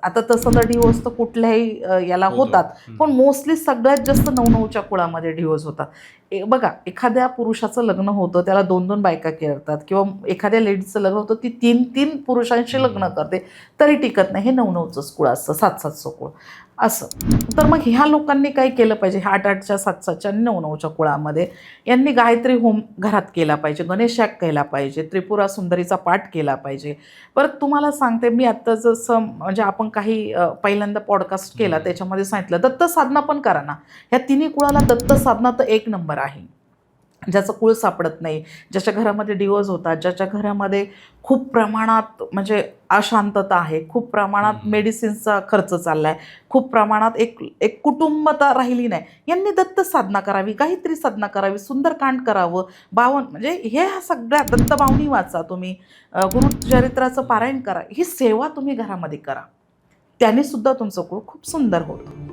आता तसं तर डिवोर्स तर कुठल्याही याला होतात, पण मोस्टली सगळ्यात जास्त 9-9च्या कुळामध्ये डिवोर्स होतात. बघा, एखाद्या पुरुषाचं लग्न होतं, त्याला 2-2 बायका करतात किंवा एखाद्या लेडीजचं लग्न होतं, ती 3-3 पुरुषांशी लग्न करते, तरी टिकत नाही. हे 9-9चंच कुळ असतं, 7-7चं कुळ असं. तर मग ह्या लोकांनी काय केलं पाहिजे, 8-8च्या, 7-7च्या आणि 9-9च्या कुळामध्ये यांनी गायत्री होम घरात केला पाहिजे, गणेश याग केला पाहिजे, त्रिपुरा सुंदरीचा पाठ केला पाहिजे. परत तुम्हाला सांगते, मी आत्ता जसं म्हणजे आपण काही पहिल्यांदा पॉडकास्ट केला, त्याच्यामध्ये सांगितलं दत्त साधना पण करा ना. ह्या तिन्ही कुळाला दत्त साधना तर एक नंबर आहे. ज्याचं कुळ सापडत नाही, ज्याच्या घरामध्ये डिवोर्स होतात, ज्याच्या घरामध्ये खूप प्रमाणात म्हणजे अशांतता आहे, खूप प्रमाणात मेडिसिन्सचा खर्च चालला आहे, खूप प्रमाणात एक एक कुटुंबता राहिली नाही, यांनी दत्त साधना करावी, गायत्री साधना करावी, सुंदरकांड करावं, 52 म्हणजे हे सगळ्या दत्तभावनी वाचा तुम्ही, गुरुचरित्राचं पारायण करा, ही सेवा तुम्ही घरामध्ये करा. त्याने सुद्धा तुमचं कुळ खूप सुंदर होतं.